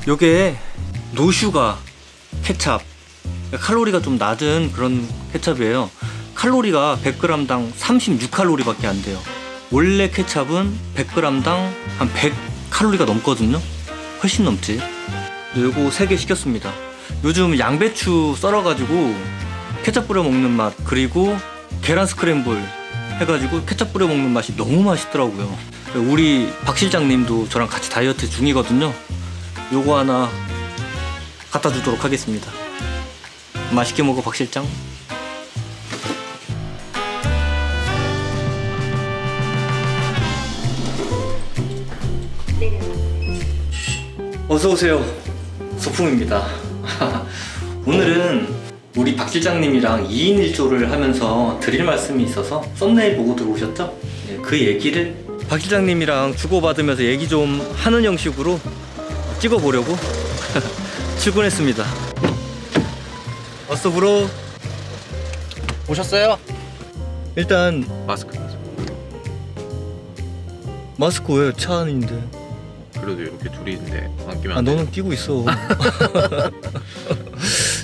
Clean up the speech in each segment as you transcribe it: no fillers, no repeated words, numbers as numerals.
요게 노슈가 케찹, 칼로리가 좀 낮은 그런 케찹이에요. 칼로리가 100g당 36칼로리 밖에 안 돼요. 원래 케찹은 100g당 한 100칼로리가 넘거든요. 훨씬 넘지. 요거 3개 시켰습니다. 요즘 양배추 썰어가지고 케찹 뿌려 먹는 맛, 그리고 계란 스크램블 해가지고 케찹 뿌려 먹는 맛이 너무 맛있더라고요. 우리 박 실장님도 저랑 같이 다이어트 중이거든요. 요거 하나 갖다 주도록 하겠습니다. 맛있게 먹어, 박 실장. 어서오세요. 소풍입니다. 오늘은 우리 박 실장님이랑 2인 1조를 하면서 드릴 말씀이 있어서 썸네일 보고 들어오셨죠? 네, 그 얘기를 박 실장님이랑 주고받으면서 얘기 좀 하는 형식으로 찍어보려고 출근했습니다. 어서 브로. 오셨어요? 일단 마스크. 마스크 왜 차 안인데? 그래도 이렇게 둘이인데 안 끼면 아, 안 돼. 너는 끼고 있어.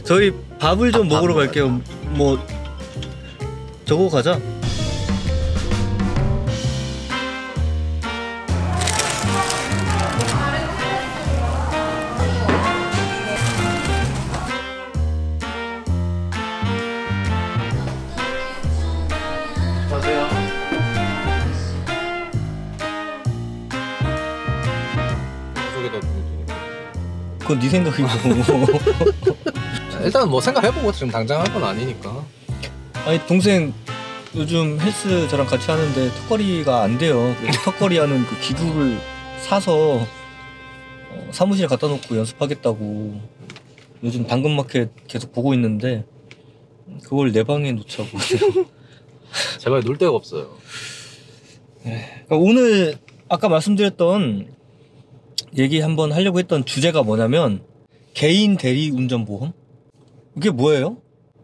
저희 밥을 좀 먹으러 갈게요. 뭐 저거 가자. 안녕하세요. 속에다 그건 네 생각이고. 일단 뭐 생각해보고 지금 당장 할 건 아니니까. 아니, 동생 요즘 헬스 저랑 같이 하는데 턱걸이가 안 돼요. 그래서 턱걸이 하는 그 기구를 사서 사무실에 갖다 놓고 연습하겠다고 요즘 당근마켓 계속 보고 있는데 그걸 내 방에 놓자고. 제발 놀 데가 없어요. 그러니까 오늘 아까 말씀드렸던 얘기 한번 하려고 했던 주제가 뭐냐면 개인 대리 운전 보험? 이게 뭐예요?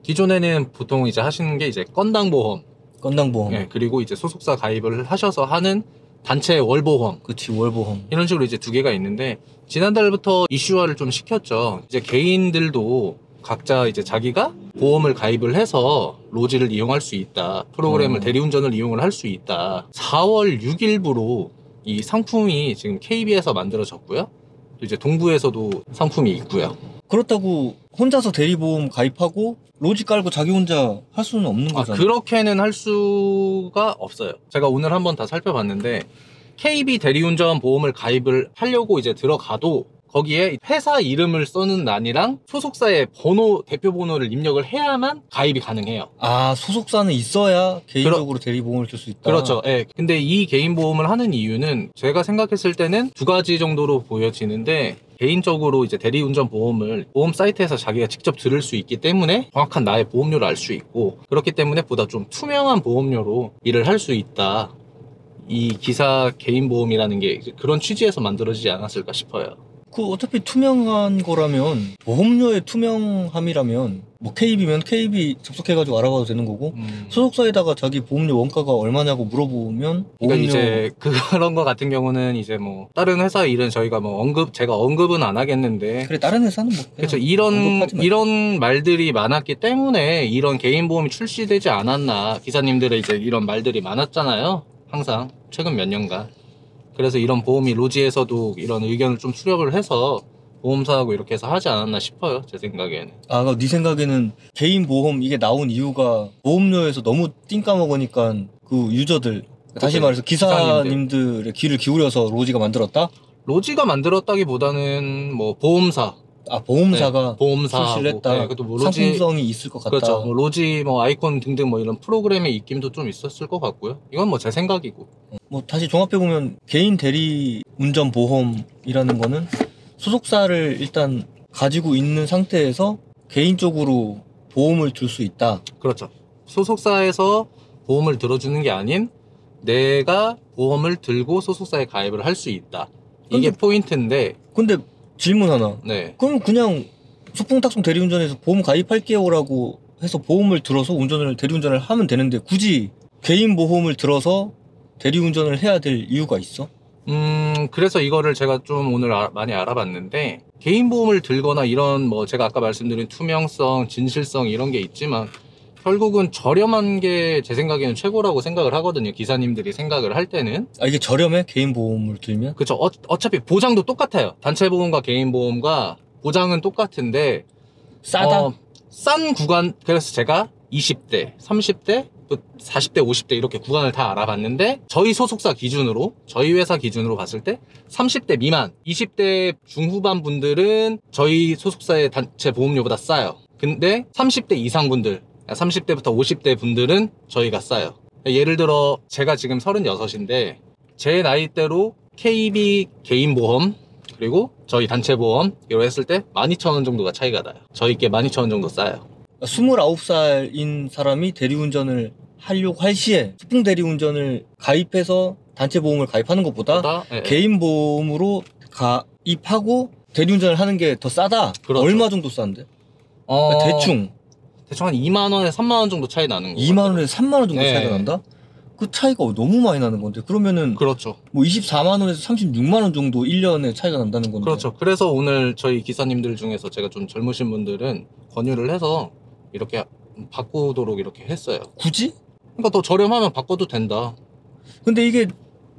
기존에는 보통 이제 하시는 게 이제 건당 보험, 건당 보험. 예, 그리고 이제 소속사 가입을 하셔서 하는 단체 월보험. 그치, 월보험. 이런 식으로 이제 두 개가 있는데, 지난달부터 이슈화를 좀 시켰죠. 이제 개인들도 각자 이제 자기가 보험을 가입을 해서 로지를 이용할 수 있다, 프로그램을 대리운전을 이용을 할 수 있다. 4월 6일부로 이 상품이 지금 KB에서 만들어졌고요, 또 이제 동부에서도 상품이 있고요. 그렇다고 혼자서 대리보험 가입하고 로지 깔고 자기 혼자 할 수는 없는 거잖아요. 그렇게는 할 수가 없어요. 제가 오늘 한번 다 살펴봤는데, KB 대리운전 보험을 가입을 하려고 이제 들어가도 거기에 회사 이름을 써는 란이랑 소속사의 번호, 대표 번호를 입력을 해야만 가입이 가능해요. 아, 소속사는 있어야 개인적으로 대리보험을 줄 수 있다. 그렇죠. 예. 근데 이 개인 보험을 하는 이유는 제가 생각했을 때는 두 가지 정도로 보여지는데, 개인적으로 이제 대리운전 보험을 보험 사이트에서 자기가 직접 들을 수 있기 때문에 정확한 나의 보험료를 알 수 있고, 그렇기 때문에 보다 좀 투명한 보험료로 일을 할 수 있다. 이 기사 개인 보험이라는 게 그런 취지에서 만들어지지 않았을까 싶어요. 그 어차피 투명한 거라면, 보험료의 투명함이라면 뭐 KB면 KB 접속해가지고 알아봐도 되는 거고, 소속사에다가 자기 보험료 원가가 얼마냐고 물어보면 그러니까 보험료... 이제 그런 거 같은 경우는 이제 뭐 다른 회사 일은 저희가 뭐 제가 언급은 안 하겠는데, 그래, 다른 회사는 뭐 그렇죠. 이런 말들이 많았기 때문에 이런 개인 보험이 출시되지 않았나. 기사님들의 이제 이런 말들이 많았잖아요, 항상 최근 몇 년간. 그래서 이런 보험이 로지에서도 이런 의견을 좀 수렴을 해서 보험사하고 이렇게 해서 하지 않았나 싶어요, 제 생각에는. 아, 네 생각에는 개인 보험 이게 나온 이유가 보험료에서 너무 띵 까먹으니까 그 유저들, 다시 말해서 기사님들의 귀를 기울여서 로지가 만들었다? 로지가 만들었다기보다는 뭐 보험사. 아, 보험사가 네, 보험사하고, 출시를 했다. 네, 뭐 상품성이 있을 것 같다. 그렇죠. 뭐 로지 뭐 아이콘 등등 뭐 이런 프로그램의 입김도 좀 있었을 것 같고요. 이건 뭐 제 생각이고. 뭐 다시 종합해보면 개인 대리 운전 보험이라는 거는 소속사를 일단 가지고 있는 상태에서 개인적으로 보험을 줄 수 있다. 그렇죠. 소속사에서 보험을 들어주는 게 아닌 내가 보험을 들고 소속사에 가입을 할 수 있다. 이게 포인트인데. 근데 질문 하나. 네. 그럼 그냥 소풍탁송 대리운전에서 보험 가입할게요라고 해서 보험을 들어서 대리운전을 하면 되는데 굳이 개인 보험을 들어서 대리운전을 해야 될 이유가 있어? 그래서 이거를 제가 좀 오늘 많이 알아봤는데, 개인 보험을 들거나 이런 뭐 제가 아까 말씀드린 투명성, 진실성 이런 게 있지만 결국은 저렴한 게 제 생각에는 최고라고 생각을 하거든요. 기사님들이 생각을 할 때는. 아, 이게 저렴해? 개인 보험을 들면? 그쵸. 어차피 보장도 똑같아요. 단체 보험과 개인 보험과 보장은 똑같은데 싸다? 싼 구간, 그래서 제가 20대, 30대, 또 40대, 50대 이렇게 구간을 다 알아봤는데, 저희 소속사 기준으로, 저희 회사 기준으로 봤을 때 30대 미만, 20대 중후반 분들은 저희 소속사의 단체 보험료보다 싸요. 근데 30대 이상 분들, 30대부터 50대 분들은 저희가 싸요. 예를 들어 제가 지금 36인데 제 나이대로 KB 개인 보험 그리고 저희 단체 보험 이거 했을 때 12,000원 정도가 차이가 나요. 저희께 12,000원 정도 싸요. 29살인 사람이 대리운전을 하려고 할 시에 소풍 대리운전을 가입해서 단체 보험을 가입하는 것보다 예, 예. 개인 보험으로 가입하고 대리운전을 하는 게 더 싸다? 그렇죠. 얼마 정도 싼데? 그러니까 대충 한 2만원에 3만원 정도 차이 나는 거예요. 2만원에서 3만원 정도 네. 차이가 난다? 그 차이가 너무 많이 나는 건데 그러면은 그렇죠. 뭐 24만원에서 36만원 정도 1년에 차이가 난다는 건데. 그렇죠. 그래서 오늘 저희 기사님들 중에서 제가 좀 젊으신 분들은 권유를 해서 이렇게 바꾸도록 이렇게 했어요. 굳이? 그러니까 더 저렴하면 바꿔도 된다. 근데 이게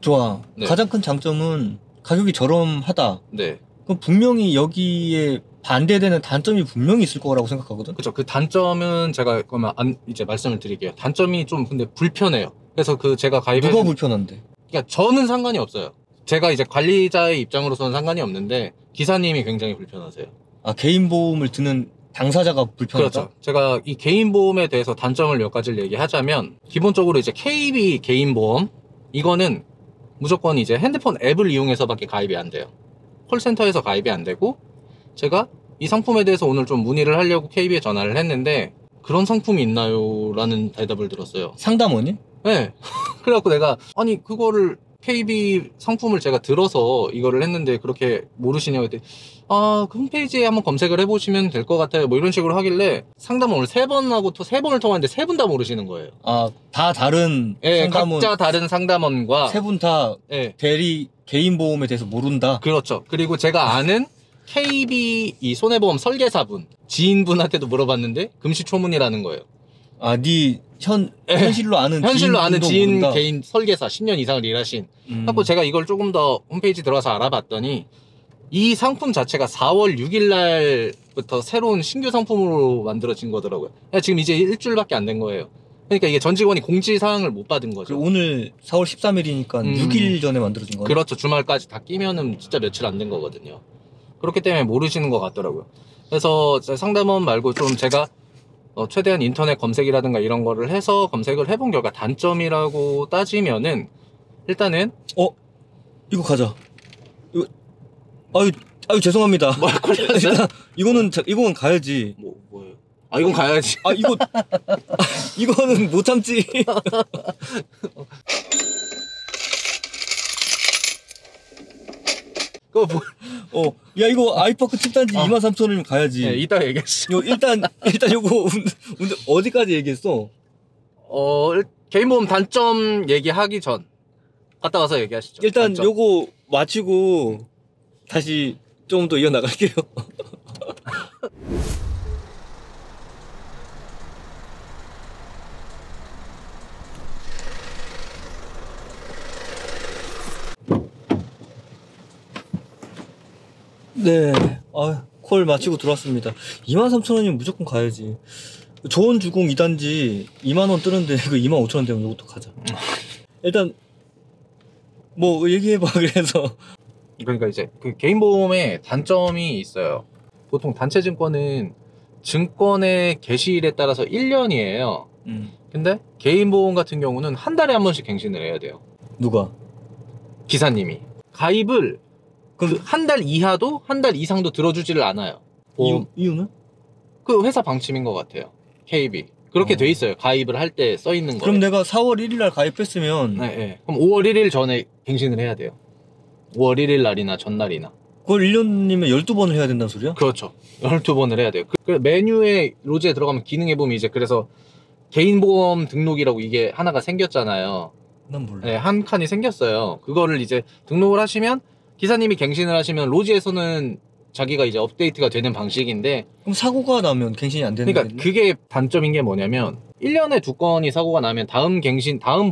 좋아. 네. 가장 큰 장점은 가격이 저렴하다. 네. 그럼 분명히 여기에 반대되는 단점이 분명히 있을 거라고 생각하거든. 그렇죠. 그 단점은 제가 그러면 이제 말씀을 드릴게요. 단점이 좀 근데 불편해요. 그래서 그 제가 가입해 누가 불편한데? 그러니까 저는 상관이 없어요. 제가 이제 관리자의 입장으로서는 상관이 없는데 기사님이 굉장히 불편하세요. 아, 개인 보험을 드는 당사자가 불편하다? 그렇죠. 제가 이 개인 보험에 대해서 단점을 몇 가지를 얘기하자면, 기본적으로 이제 KB 개인 보험 이거는 무조건 이제 핸드폰 앱을 이용해서밖에 가입이 안 돼요. 콜센터에서 가입이 안 되고, 제가 이 상품에 대해서 오늘 좀 문의를 하려고 KB에 전화를 했는데 그런 상품이 있나요? 라는 대답을 들었어요. 상담원이? 네. 그래갖고 내가 아니 그거를 KB 상품을 제가 들어서 이거를 했는데 그렇게 모르시냐고 했더니 그 홈페이지에 한번 검색을 해보시면 될 것 같아요. 뭐 이런 식으로 하길래 상담을 오늘 3번 하고 또 3번을 통화했는데 3분 다 모르시는 거예요. 아, 다 다른 예, 상담원 각자 다른 상담원과 세 분 다 예, 대리 개인 보험에 대해서 모른다. 그렇죠. 그리고 제가 아는 KB 이 손해보험 설계사분 지인분한테도 물어봤는데 금시초문이라는 거예요. 아, 현실로 아는 현실로 아는 지인분도 지인 모른다. 개인 설계사 10년 이상을 일하신. 하고 제가 이걸 조금 더 홈페이지 들어가서 알아봤더니 이 상품 자체가 4월 6일 날부터 새로운 신규 상품으로 만들어진 거더라고요. 지금 이제 일주일밖에 안 된 거예요. 그러니까 이게 전 직원이 공지사항을 못 받은 거죠. 오늘 4월 13일이니까 6일 전에 만들어진 거네. 그렇죠. 주말까지 다 끼면은 진짜 며칠 안 된 거거든요. 그렇기 때문에 모르시는 것 같더라고요. 그래서 상담원 말고 좀 제가 최대한 인터넷 검색이라든가 이런 거를 해서 검색을 해본 결과 단점이라고 따지면은 일단은 이거 가자. 이거 아유 죄송합니다. 뭐야 걸렸어요? 이거는 가야지. 뭐예요? 이건 가야지. 이거는 못 참지. 그거 뭐? 야, 이거 아이파크 칩단지 23,000원이면 가야지. 네, 이따 얘기했어. 이거 일단 요거 어디까지 얘기했어? 개인 보험 단점 얘기하기 전 갔다 와서 얘기하시죠. 일단 단점. 요거 마치고 다시 좀 더 이어나갈게요. 네, 콜 마치고 들어왔습니다. 23,000원이면 무조건 가야지. 조원 주공 2단지 2만원 뜨는데 그 25,000원 되면 이것도 가자. 일단 뭐 얘기해봐. 그래서 그러니까 이제 그 개인 보험에 단점이 있어요. 보통 단체 증권은 증권의 개시일에 따라서 1년이에요. 근데 개인 보험 같은 경우는 한 달에 한 번씩 갱신을 해야 돼요. 누가? 기사님이 가입을 그럼 한 달 이하도 한 달 이상도 들어주지를 않아요. 이유는? 그 회사 방침인 것 같아요. KB 그렇게 돼 있어요. 가입을 할 때 써 있는 거예요. 그럼 내가 4월 1일 날 가입했으면 네. 그럼 5월 1일 전에 갱신을 해야 돼요. 5월 1일 날이나 전날이나. 그걸 1년이면 12번을 해야 된다는 소리야? 그렇죠. 12번을 해야 돼요. 그 메뉴에 로즈에 들어가면 기능해 보면 이제 그래서 개인 보험 등록이라고 이게 하나가 생겼잖아요. 난 몰라. 네, 한 칸이 생겼어요. 그거를 이제 등록을 하시면 기사님이 갱신을 하시면 로지에서는 자기가 이제 업데이트가 되는 방식인데 그럼 사고가 나면 갱신이 안 되는 그러니까 그게 단점인 게 뭐냐면 1년에 2건이 사고가 나면 다음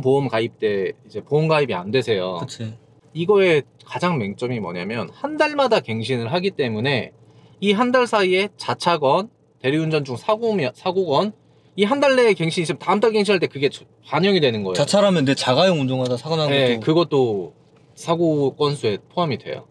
보험 가입 때 이제 보험 가입이 안 되세요. 그치. 이거의 가장 맹점이 뭐냐면 한 달마다 갱신을 하기 때문에 이 한 달 사이에 자차건 대리운전 중 사고건 이 한 달 내에 갱신 있으면 다음 달 갱신할 때 그게 반영이 되는 거예요. 자차라면 내 자가용 운전하다 사고 난 네, 것도. 그것도 사고 건수에 포함이 돼요.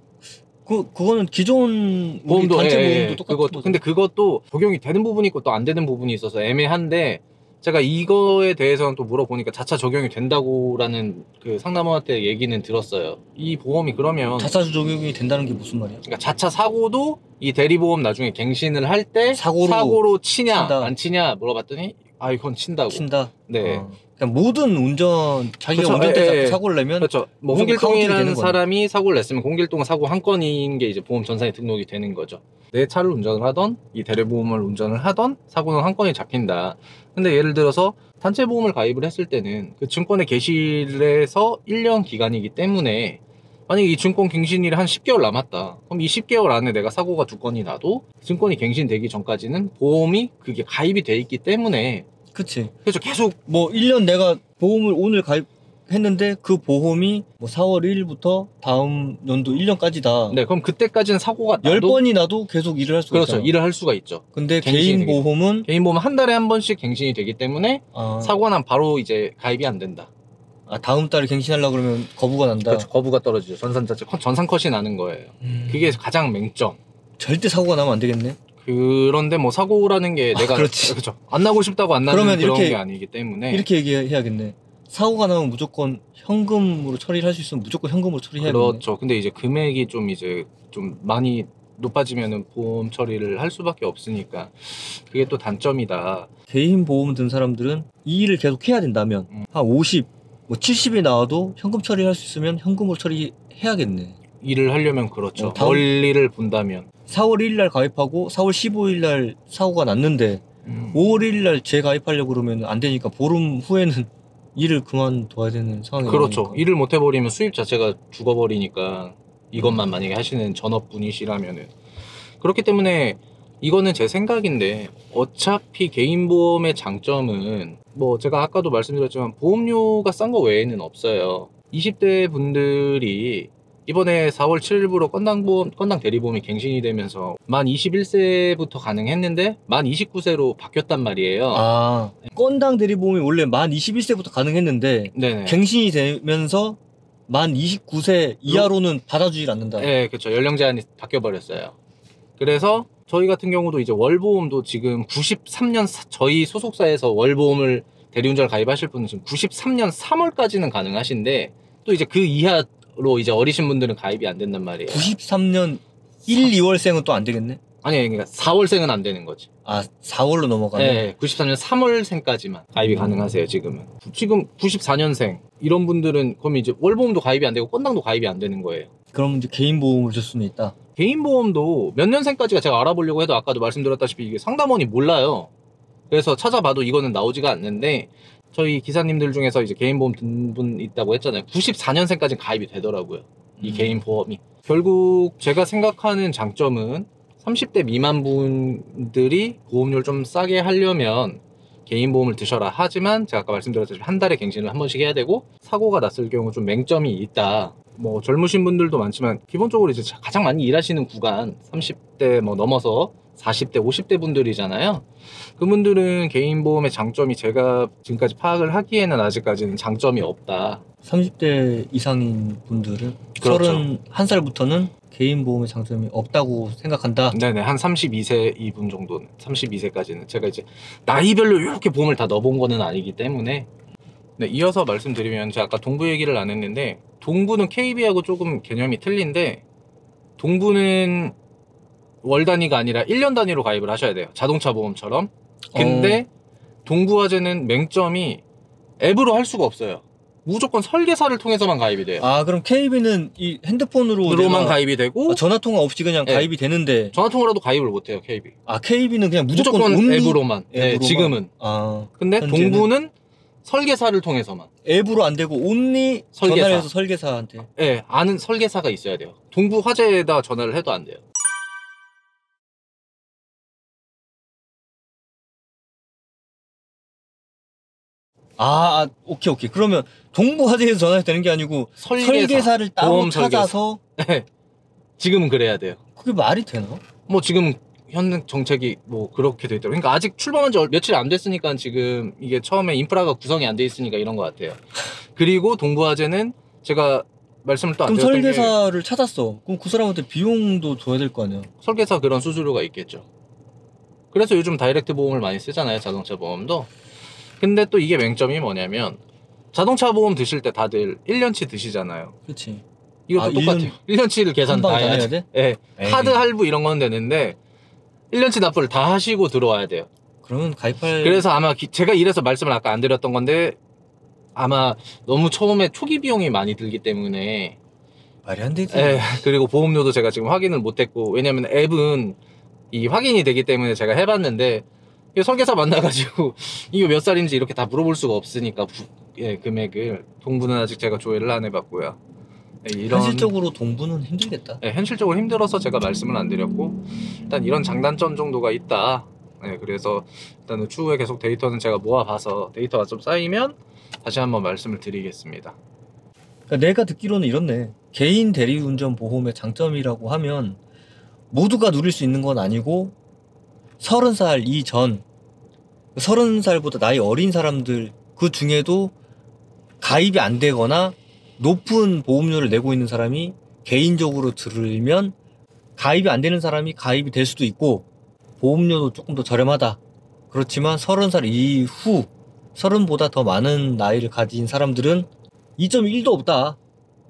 그거는 기존 우리 보험도 단체 예, 보험도 예, 똑같은 그것도 거죠. 근데 그것도 적용이 되는 부분이 있고 또 안 되는 부분이 있어서 애매한데 제가 이거에 대해서는 또 물어보니까 자차 적용이 된다고라는 그 상담원한테 얘기는 들었어요. 이 보험이 그러면 자차 적용이 된다는 게 무슨 말이야? 그러니까 자차 사고도 이 대리보험 나중에 갱신을 할 때 사고로 치냐 친다. 안 치냐 물어봤더니 아 이건 친다고. 친다. 네. 그냥 모든 운전 자기가 그렇죠. 운전대 예, 잡고 예. 사고를 내면 그렇죠. 뭐 무조건 카운팅이 홍길동이라는 되는 거네. 사람이 사고를 냈으면 홍길동 사고 한 건인 게 이제 보험 전산에 등록이 되는 거죠. 내 차를 운전을 하던 이 대리보험을 운전을 하던 사고는 한 건이 잡힌다. 근데 예를 들어서 단체 보험을 가입을 했을 때는 그 증권의 개시일에서 1년 기간이기 때문에 만약에 이 증권 갱신일이 한 10개월 남았다. 그럼 이 10개월 안에 내가 사고가 2건이 나도 증권이 갱신되기 전까지는 보험이 그게 가입이 돼 있기 때문에 그치. 그래서 계속 뭐 1년 내가 보험을 오늘 가입했는데 그 보험이 뭐 4월 1일부터 다음 연도 1년까지다. 네, 그럼 그때까지는 사고가 나도 10번이 나도 계속 일을 할 수가 그렇죠. 있잖아. 일을 할 수가 있죠. 근데 갱신이 개인 되겠죠. 보험은 개인 보험은 한 달에 한 번씩 갱신이 되기 때문에 사고가 나면 바로 이제 가입이 안 된다. 다음 달에 갱신하려고 그러면 거부가 난다. 그렇죠. 거부가 떨어지죠. 전산 컷이 나는 거예요. 그게 가장 맹점. 절대 사고가 나면 안 되겠네. 그런데 뭐 사고라는 게 내가 그렇지. 그렇죠. 안 나고 싶다고 안 나는 그러면 그런 이렇게- 게 아니기 때문에 이렇게 얘기해야겠네. 사고가 나면 무조건 현금으로 처리를 할 수 있으면 무조건 현금으로 처리해야겠네. 그렇죠. 근데 이제 금액이 좀 많이 높아지면은 보험 처리를 할 수밖에 없으니까 그게 또 단점이다. 개인 보험 든 사람들은 이 일을 계속 해야 된다면 한 50, 뭐 70이 나와도 현금 처리할 수 있으면 현금으로 처리해야겠네. 일을 하려면 그렇죠. 다음- 원리를 본다면 4월 1일 날 가입하고 4월 15일 날 사고가 났는데 5월 1일 날 재가입하려고 그러면 안 되니까 보름 후에는 일을 그만둬야 되는 상황이 그렇죠. 오니까. 일을 못 해버리면 수입 자체가 죽어버리니까 이것만 만약에 하시는 전업분이시라면은 그렇기 때문에 이거는 제 생각인데 어차피 개인보험의 장점은 뭐 제가 아까도 말씀드렸지만 보험료가 싼 거 외에는 없어요. 20대 분들이 이번에 4월 7일부로 건당 대리보험이 갱신이 되면서 만 21세부터 가능했는데 만 29세로 바뀌었단 말이에요. 건당 대리보험이 원래 만 21세부터 가능했는데 네네. 갱신이 되면서 만 29세 이하로는 받아주질 않는다. 네, 그렇죠. 연령 제한이 바뀌어 버렸어요. 그래서 저희 같은 경우도 이제 월보험도 지금 93년 저희 소속사에서 월보험을 대리운전을 가입하실 분은 지금 93년 3월까지는 가능하신데 또 이제 그 이하로 이제 어리신 분들은 가입이 안 된단 말이에요. 93년 1, 2월생은 또 안 되겠네? 아니, 그러니까 4월생은 안 되는 거지. 4월로 넘어가네. 네, 94년 3월생까지만 가입이 가능하세요, 지금은. 지금 94년생 이런 분들은 그럼 이제 월보험도 가입이 안 되고 건당도 가입이 안 되는 거예요. 그럼 이제 개인 보험을 줄 수는 있다. 개인 보험도 몇 년생까지가 제가 알아보려고 해도 아까도 말씀드렸다시피 이게 상담원이 몰라요. 그래서 찾아봐도 이거는 나오지가 않는데 저희 기사님들 중에서 이제 개인 보험 든 분 있다고 했잖아요. 94년생까지 가입이 되더라고요. 이 개인 보험이. 결국 제가 생각하는 장점은 30대 미만 분들이 보험료를 좀 싸게 하려면 개인 보험을 드셔라. 하지만 제가 아까 말씀드렸듯이 한 달에 갱신을 한 번씩 해야 되고 사고가 났을 경우 좀 맹점이 있다. 뭐 젊으신 분들도 많지만 기본적으로 이제 가장 많이 일하시는 구간 30대 뭐 넘어서 40대 50대 분들이잖아요. 그분들은 개인 보험의 장점이 제가 지금까지 파악을 하기에는 아직까지는 장점이 없다. 30대 이상인 분들은 그렇죠. 31살부터는 개인 보험의 장점이 없다고 생각한다. 네네, 한 32세 이분 정도는 32세까지는 제가 이제 나이별로 이렇게 보험을 다 넣어본 거는 아니기 때문에. 네, 이어서 말씀드리면 제가 아까 동부 얘기를 안 했는데 동부는 KB하고 조금 개념이 틀린데 동부는 월 단위가 아니라 1년 단위로 가입을 하셔야 돼요. 자동차 보험처럼. 근데 동부화재는 맹점이 앱으로 할 수가 없어요. 무조건 설계사를 통해서만 가입이 돼요. 그럼 KB는 이 핸드폰으로만 가입이 되고 전화통화 없이 그냥 네. 가입이 되는데 전화통화라도 가입을 못해요. KB. KB는 그냥 무조건 무조건 온리 앱으로만. 네, 지금은. 근데 현재는? 동부는 설계사를 통해서만. 앱으로 안 되고 온리 설계사. 전화를 해서 설계사한테. 네, 아는 설계사가 있어야 돼요. 동부화재에다 전화를 해도 안 돼요. 오케이. 그러면 동부화재에서 전화해도 되는 게 아니고 설계사를 따로 보험 찾아서. 네, 지금은 그래야 돼요. 그게 말이 되나? 뭐 지금 현 정책이 뭐 그렇게 돼 있더라고요. 그러니까 아직 출범한 지 며칠 안 됐으니까 지금 이게 처음에 인프라가 구성이 안 돼 있으니까 이런 것 같아요. 그리고 동부화재는 제가 말씀을 또 안 그럼 드렸던 게 설계사를 찾았어. 그럼 그 사람한테 비용도 줘야 될 거 아니야? 설계사 그런 수수료가 있겠죠. 그래서 요즘 다이렉트 보험을 많이 쓰잖아요. 자동차 보험도. 근데 또 이게 맹점이 뭐냐면 자동차 보험 드실 때 다들 1년치 드시잖아요. 그렇지. 이것도 똑같아요. 1년치를 계산 한 다 방에 다 해야 내야 돼. 돼? 네. 카드 할부 이런 건 되는데 1년치 납부를 다 하시고 들어와야 돼요. 그러면 가입할. 그래서 아마 제가 이래서 말씀을 아까 안 드렸던 건데 아마 너무 처음에 초기 비용이 많이 들기 때문에 말이 안 되지. 그리고 보험료도 제가 지금 확인을 못했고 왜냐면 앱은 이 확인이 되기 때문에 제가 해봤는데 설계사 만나가지고 이거 몇 살인지 이렇게 다 물어볼 수가 없으니까 금액을 동부는 아직 제가 조회를 안 해봤고요. 현실적으로 동부는 힘들겠다. 현실적으로 힘들어서 제가 말씀을 안 드렸고 일단 이런 장단점 정도가 있다. 그래서 일단은 추후에 계속 데이터는 제가 모아봐서 데이터가 좀 쌓이면 다시 한번 말씀을 드리겠습니다. 그러니까 내가 듣기로는 이렇네. 개인 대리운전 보험의 장점이라고 하면 모두가 누릴 수 있는 건 아니고 30살 이전 30살보다 나이 어린 사람들 그 중에도 가입이 안 되거나 높은 보험료를 내고 있는 사람이 개인적으로 들으면 가입이 안 되는 사람이 가입이 될 수도 있고 보험료도 조금 더 저렴하다. 그렇지만 30살 이후 30보다 더 많은 나이를 가진 사람들은 이점이 1도 없다.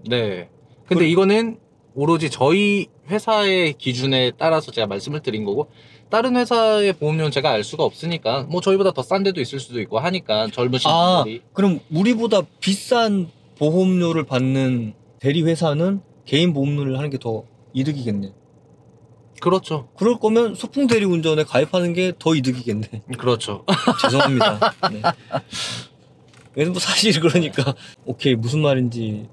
네. 근데 이거는 오로지 저희 회사의 기준에 따라서 제가 말씀을 드린 거고 다른 회사의 보험료는 제가 알 수가 없으니까 뭐 저희보다 더 싼 데도 있을 수도 있고 하니까 젊으신 분들이 그럼 우리보다 비싼 보험료를 받는 대리회사는 개인 보험료를 하는 게 더 이득이겠네. 그렇죠. 그럴 거면 소풍 대리운전에 가입하는 게 더 이득이겠네. 그렇죠. 죄송합니다. 네. 그래서 뭐 사실 그러니까 오케이 무슨 말인지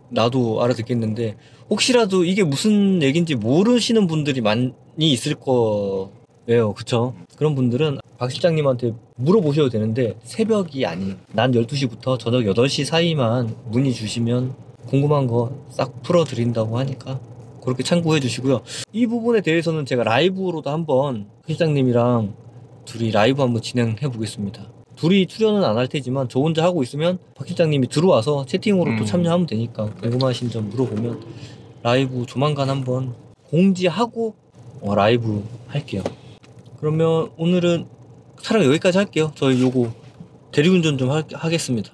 나도 알아듣겠는데 혹시라도 이게 무슨 얘기인지 모르시는 분들이 많이 있을 거예요. 그쵸? 그런 분들은 박 실장님한테 물어보셔도 되는데 새벽이 아닌 낮 12시부터 저녁 8시 사이만 문의 주시면 궁금한 거 싹 풀어드린다고 하니까 그렇게 참고해 주시고요. 이 부분에 대해서는 제가 라이브로도 한번 실장님이랑 둘이 라이브 한번 진행해 보겠습니다. 둘이 출연은 안 할 테지만 저 혼자 하고 있으면 박 실장님이 들어와서 채팅으로 또 참여하면 되니까 궁금하신 점 물어보면 라이브 조만간 한번 공지하고 라이브 할게요. 그러면 오늘은 촬영 여기까지 할게요. 저희 요거 대리운전 좀 하겠습니다.